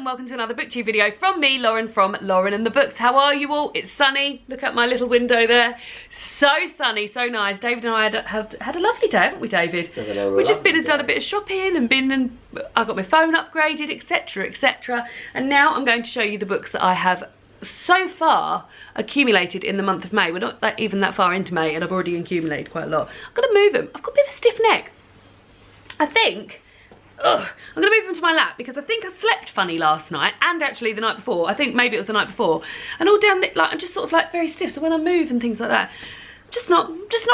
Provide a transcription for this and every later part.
and welcome to another booktube video from me, Lauren, from Lauren and the Books. How are you all? It's sunny. Look at my little window there. So sunny, so nice. David and I had a lovely day, haven't we, David? We've just been and done a bit of shopping and I got my phone upgraded, etc, etc. And now I'm going to show you the books that I have so far accumulated in the month of May. We're not even that far into May and I've already accumulated quite a lot. I'm going to move them. I've got a bit of a stiff neck. I think I'm going to move them to my lap because I think I slept funny last night and actually the night before. I think maybe it was the night before. And all down, like, I'm just sort of like very stiff. So when I move and things like that, just not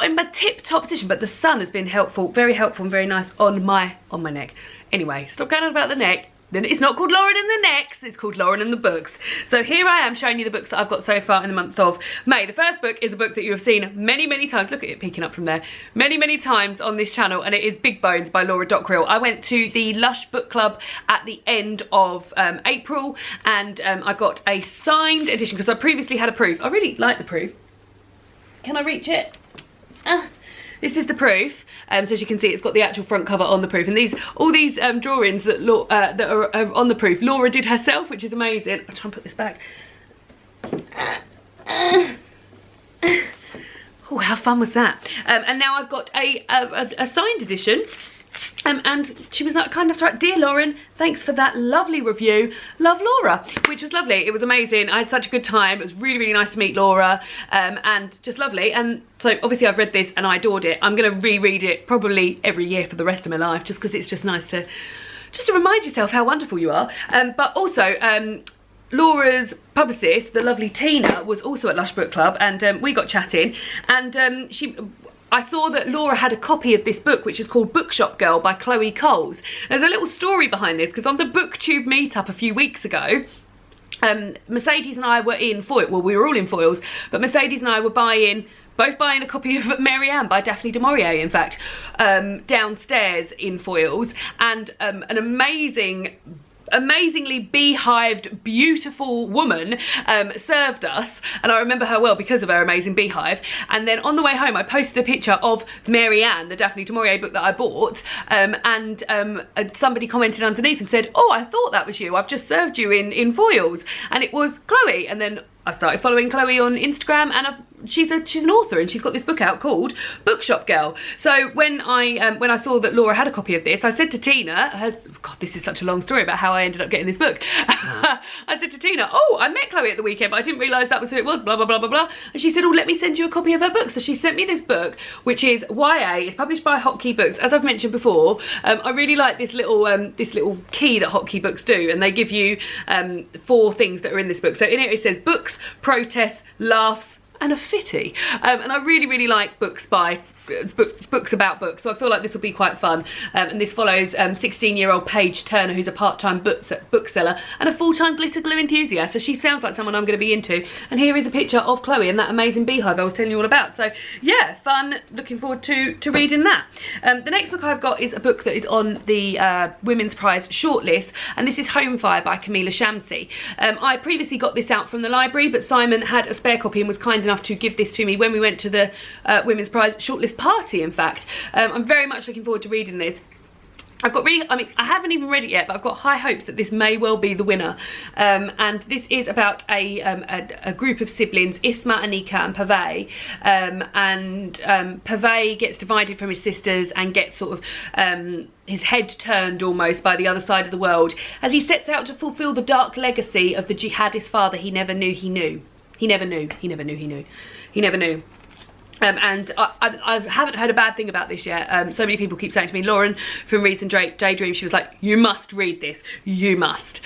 in my tip-top position. But the sun has been helpful, very helpful and very nice on my neck. Anyway, stop going on about the neck. Then it's not called Lauren and the Necks, it's called Lauren and the Books. So here I am showing you the books that I've got so far in the month of May. The first book is a book that you have seen many, many times. Look at it peeking up from there. Many, many times on this channel, and it is Big Bones by Laura Dockrill. I went to the Lush Book Club at the end of April, and I got a signed edition because I previously had a proof. I really like the proof. Can I reach it? This is the proof, so as you can see, it's got the actual front cover on the proof, and all these drawings that are on the proof, Laura did herself, which is amazing. I'll try and put this back. Oh, how fun was that? And now I've got a signed edition. And she was like, kind of like, dear Lauren, thanks for that lovely review. Love, Laura, which was lovely. It was amazing. I had such a good time. It was really, really nice to meet Laura, and just lovely. And so obviously I've read this and I adored it. I'm going to reread it probably every year for the rest of my life, just because it's just nice to remind yourself how wonderful you are. But also, Laura's publicist, the lovely Tina, was also at Lush Book Club, and we got chatting, and I saw that Laura had a copy of this book, which is called Bookshop Girl by Chloe Coles. There's a little story behind this, because on the Booktube meetup a few weeks ago, Mercedes and I were in foil. Well, we were all in foils, but Mercedes and I were both buying a copy of Mary Ann by Daphne du Maurier, in fact, downstairs in foils, and an amazingly beehived, beautiful woman served us, and I remember her well because of her amazing beehive. And then on the way home I posted a picture of Mary Ann, the Daphne du Maurier book that I bought, and somebody commented underneath and said, oh, I thought that was you, I've just served you in foils, and it was Chloe. And then I started following Chloe on Instagram, and she's an author, and she's got this book out called Bookshop Girl. So when I saw that Laura had a copy of this, I said to Tina, God, this is such a long story about how I ended up getting this book. I said to Tina, oh, I met Chloe at the weekend, but I didn't realise that was who it was, blah, blah, blah, blah, blah. And she said, oh, let me send you a copy of her book. So she sent me this book, which is YA. It's published by Hotkey Books. As I've mentioned before, I really like this little key that Hotkey Books do, and they give you 4 things that are in this book. So in it says books, protests, laughs, and a fitty. And I really, really like books about books, so I feel like this will be quite fun. And this follows 16-year-old Paige Turner, who's a part-time bookseller and a full-time glitter glue enthusiast, so she sounds like someone I'm going to be into. And here is a picture of Chloe and that amazing beehive I was telling you all about. So yeah, fun, looking forward to reading that. The next book I've got is a book that is on the Women's Prize shortlist, and this is Homefire by Camilla Shamsi. I previously got this out from the library, but Simon had a spare copy and was kind enough to give this to me when we went to the Women's Prize shortlist party, in fact. I'm very much looking forward to reading this. I haven't even read it yet, but I've got high hopes that this may well be the winner. And this is about a group of siblings, Isma, Anika and Pavey. Pavey gets divided from his sisters and gets sort of his head turned almost by the other side of the world as he sets out to fulfill the dark legacy of the jihadist father he never knew he knew. He never knew. And I haven't heard a bad thing about this yet. So many people keep saying to me, Lauren from Reads and Daydream, she was like, you must read this, you must.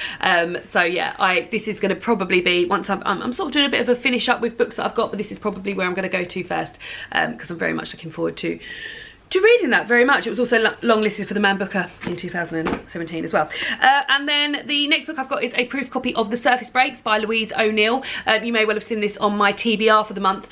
So yeah, this is going to probably be, once I'm sort of doing a bit of a finish up with books that I've got, but this is probably where I'm going to go to first, because I'm very much looking forward to reading that very much. It was also long listed for the Man Booker in 2017 as well. And then the next book I've got is a proof copy of The Surface Breaks by Louise O'Neill. You may well have seen this on my TBR for the month.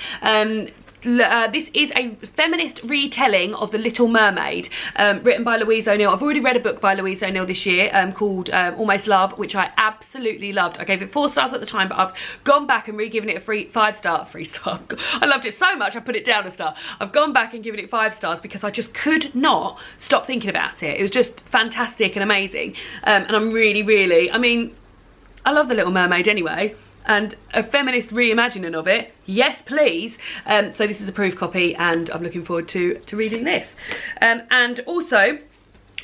This is a feminist retelling of The Little Mermaid, written by Louise O'Neill. I've already read a book by Louise O'Neill this year called Almost Love, which I absolutely loved. I gave it 4 stars at the time, but I've gone back and re-given it a 5-star. I loved it so much I put it down a star. I've gone back and given it 5 stars because I just could not stop thinking about it. It was just fantastic and amazing. And I'm really, really, I mean, I love The Little Mermaid anyway, and a feminist reimagining of it, yes please. So this is a proof copy, and I'm looking forward to reading this. And also,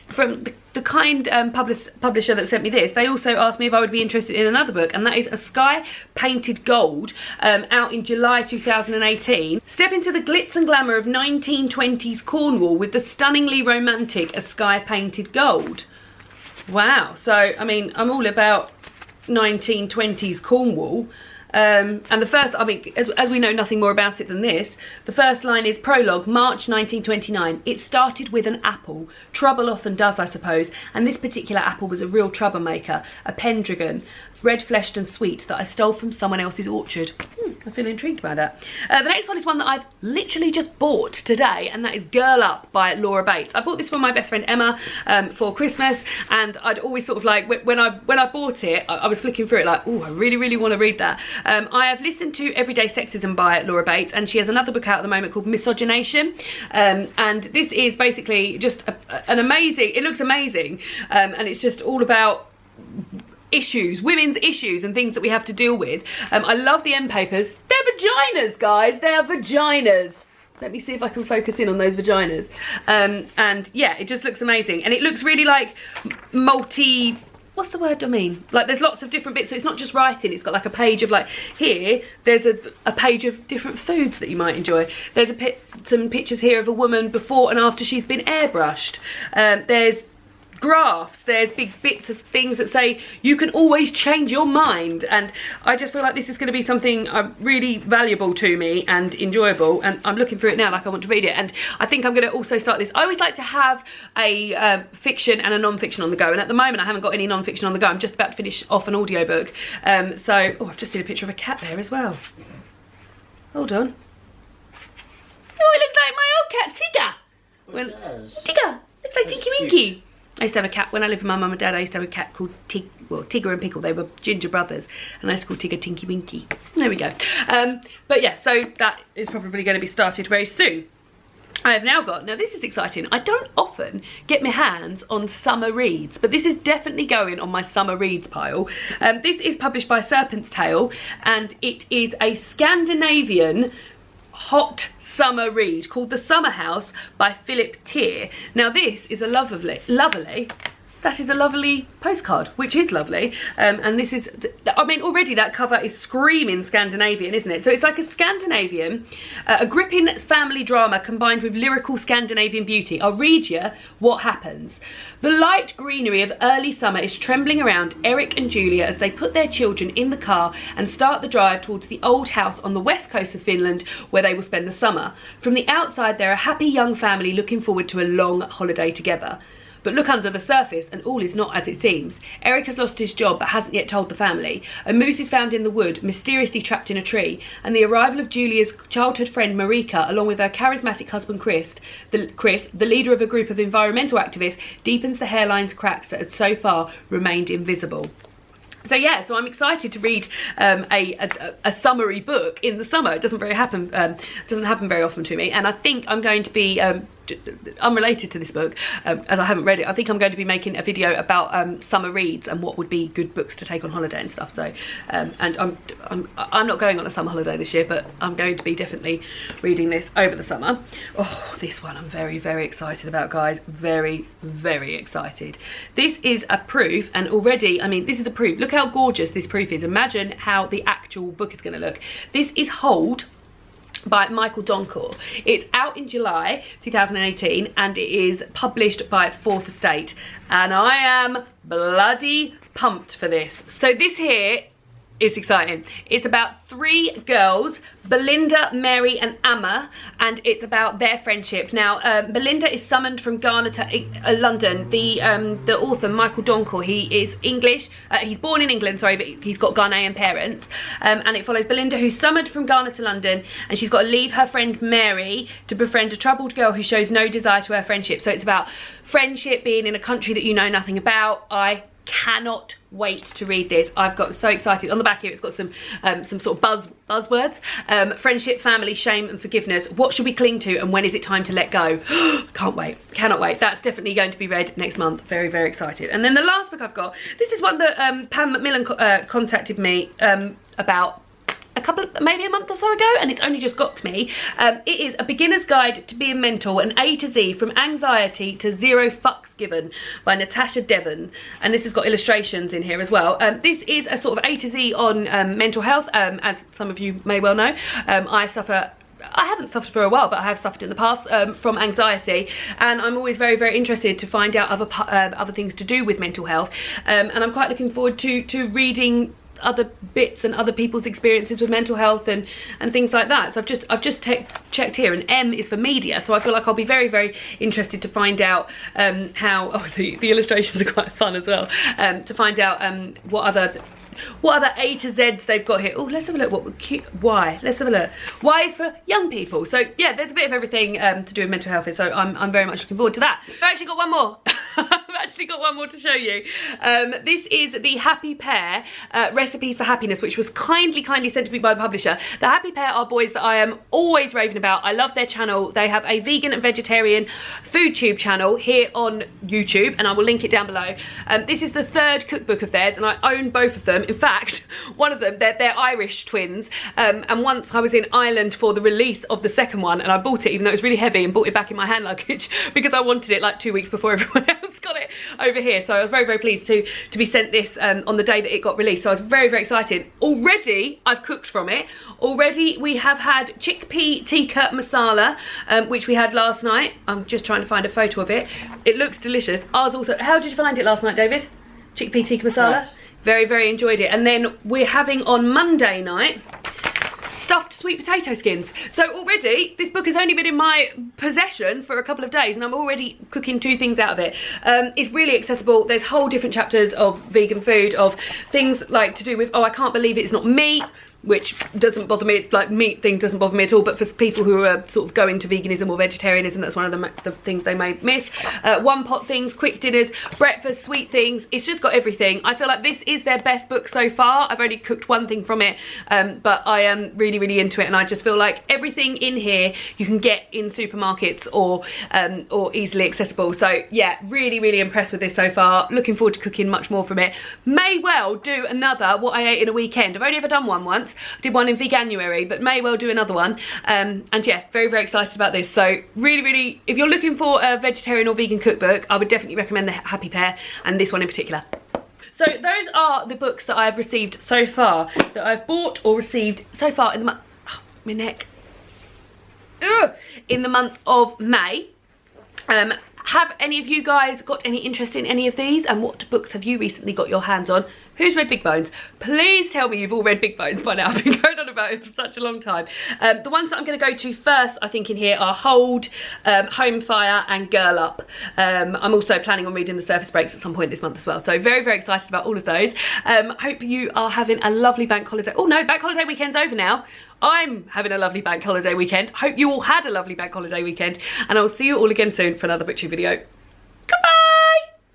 from the kind publisher that sent me this, they also asked me if I would be interested in another book, and that is A Sky Painted Gold, out in July 2018. Step into the glitz and glamour of 1920s Cornwall with the stunningly romantic A Sky Painted Gold. Wow, so I mean, I'm all about 1920s Cornwall. And the first, I mean, as we know nothing more about it than this, the first line is prologue, March 1929. It started with an apple. Trouble often does, I suppose, and this particular apple was a real troublemaker, a Pendragon, red-fleshed and sweet, that I stole from someone else's orchard. I feel intrigued by that. The next one is one that I've literally just bought today, and that is Girl Up by Laura Bates. I bought this for my best friend Emma for Christmas, and I'd always sort of like, when I bought it, I was flicking through it like, oh, I really, really want to read that. I have listened to Everyday Sexism by Laura Bates, and she has another book out at the moment called Misogynation, and this is basically just an amazing, it looks amazing, and it's just all about issues, women's issues and things that we have to deal with. I love the end papers. They're vaginas, guys, they are vaginas. Let me see if I can focus in on those vaginas. And yeah, it just looks amazing, and it looks really like multi, what's the word I mean? Like there's lots of different bits, so it's not just writing, it's got like a page of like, here, there's a page of different foods that you might enjoy. There's some pictures here of a woman before and after she's been airbrushed. There's graphs, there's big bits of things that say you can always change your mind, and I just feel like this is going to be something really valuable to me and enjoyable, and I'm looking through it now like I want to read it. And I think I'm going to also start this. I always like to have a fiction and a non-fiction on the go, and at the moment I haven't got any non-fiction on the go. I'm just about to finish off an audiobook. So, oh, I've just seen a picture of a cat there as well. Hold on. Oh, it looks like my old cat Tigger. Tigger, looks like Tinky Winky. I used to have a cat, when I lived with my mum and dad, I used to have a cat called Tigger and Pickle. They were ginger brothers, and I used to call Tigger Tinky Winky. There we go. But yeah, so that is probably going to be started very soon. I have now got, now this is exciting, I don't often get my hands on summer reads, but this is definitely going on my summer reads pile. This is published by Serpent's Tail, and it is a Scandinavian hot summer read called The Summer House by Philip Pear. Now this is a lovely postcard, which is lovely, and this is, I mean, already that cover is screaming Scandinavian, isn't it? So it's like a Scandinavian, a gripping family drama combined with lyrical Scandinavian beauty. I'll read you what happens. The light greenery of early summer is trembling around Eric and Julia as they put their children in the car and start the drive towards the old house on the west coast of Finland, where they will spend the summer. From the outside, they're a happy young family looking forward to a long holiday together. But look under the surface and all is not as it seems. Eric has lost his job but hasn't yet told the family. A moose is found in the wood, mysteriously trapped in a tree, and the arrival of Julia's childhood friend Marika, along with her charismatic husband Chris, the leader of a group of environmental activists, deepens the hairline's cracks that had so far remained invisible. So yeah, so I'm excited to read a summary book in the summer. It doesn't happen very often to me, and I think I'm going to be unrelated to this book, as I haven't read it. I think I'm going to be making a video about summer reads and what would be good books to take on holiday and stuff. So and I'm not going on a summer holiday this year, but I'm going to be definitely reading this over the summer. Oh, this one I'm very, very excited about, guys. Very, very excited. This is a proof, and already, I mean, this is a proof. Look how gorgeous this proof is. Imagine how the actual book is going to look. This is Hold by Michael Doncourt. It's out in July 2018, and it is published by Fourth Estate, and I am bloody pumped for this. So this here is exciting. It's about three girls, Belinda, Mary and Amma, and it's about their friendship. Now Belinda is summoned from Ghana to London. The author, Michael Doncourt, he is English, he's born in England, sorry, but he's got Ghanaian parents, and it follows Belinda, who's summoned from Ghana to London, and she's got to leave her friend Mary to befriend a troubled girl who shows no desire to her friendship. So it's about friendship, being in a country that you know nothing about. I cannot wait to read this. I've got so excited. On the back here it's got some sort of buzzwords. Friendship, family, shame and forgiveness. What should we cling to and when is it time to let go? Can't wait, cannot wait. That's definitely going to be read next month. Very, very excited. And then the last book I've got, this is one that Pam Macmillan contacted me about maybe a month or so ago, and it's only just got to me. It is A Beginner's Guide to Being Mental, an A to Z from Anxiety to Zero Fucks Given by Natasha Devon, and this has got illustrations in here as well. This is a sort of A to Z on mental health, as some of you may well know. I haven't suffered for a while, but I have suffered in the past from anxiety, and I'm always very, very interested to find out other things to do with mental health, and I'm quite looking forward to reading other bits and other people's experiences with mental health and things like that. So I've just checked here, and M is for media, so I feel like I'll be very, very interested to find out how the illustrations are quite fun as well, to find out what other A to Z's they've got here. Oh, let's have a look. Y. Let's have a look. Y is for young people. So yeah, there's a bit of everything to do with mental health. So I'm very much looking forward to that. I've actually got one more. I've actually got one more to show you. This is the Happy Pear Recipes for Happiness, which was kindly sent to me by the publisher. The Happy Pear are boys that I am always raving about. I love their channel. They have a vegan and vegetarian food tube channel here on YouTube, and I will link it down below. This is the third cookbook of theirs, and I own both of them. In fact, one of them, they're Irish twins, and once I was in Ireland for the release of the second one, and I bought it even though it was really heavy, and bought it back in my hand luggage because I wanted it like 2 weeks before everyone else got it over here. So I was very, very pleased to be sent this on the day that it got released. So I was very, very excited. Already I've cooked from it. Already we have had chickpea tikka masala, which we had last night. I'm just trying to find a photo of it. It looks delicious. Ours also. How did you find it last night, David? Chickpea tikka masala? Nice. Very, very enjoyed it. And then we're having on Monday night stuffed sweet potato skins. So already this book has only been in my possession for a couple of days, and I'm already cooking 2 things out of it. It's really accessible. There's whole different chapters of vegan food, of things like to do with, oh, I can't believe it's not meat, which doesn't bother me, like meat thing doesn't bother me at all, but for people who are sort of going to veganism or vegetarianism, that's one of the things they may miss. One pot things, quick dinners, breakfast, sweet things. It's just got everything. I feel like this is their best book so far. I've only cooked one thing from it, but I am really, really into it, and I just feel like everything in here you can get in supermarkets or easily accessible. So yeah, really, really impressed with this so far. Looking forward to cooking much more from it. May well do another what I ate in a weekend. I've only ever done one once. Did one in Veganuary, but may well do another one. And yeah, very, very excited about this. So really, really, if you're looking for a vegetarian or vegan cookbook, I would definitely recommend the Happy Pear, and this one in particular. So those are the books that I've received so far, that I've bought or received so far in the month. Oh, my neck. Ugh. In the month of May. Have any of you guys got any interest in any of these, and what books have you recently got your hands on? Who's read Big Bones? Please tell me you've all read Big Bones by now. I've been going on about it for such a long time. The ones that I'm going to go to first, I think, in here are Hold, Homefire and Girl Up. I'm also planning on reading The Surface Breaks at some point this month as well. So very, very excited about all of those. Hope you are having a lovely bank holiday. Oh no, bank holiday weekend's over now. I'm having a lovely bank holiday weekend. Hope you all had a lovely bank holiday weekend, and I will see you all again soon for another BookTube video.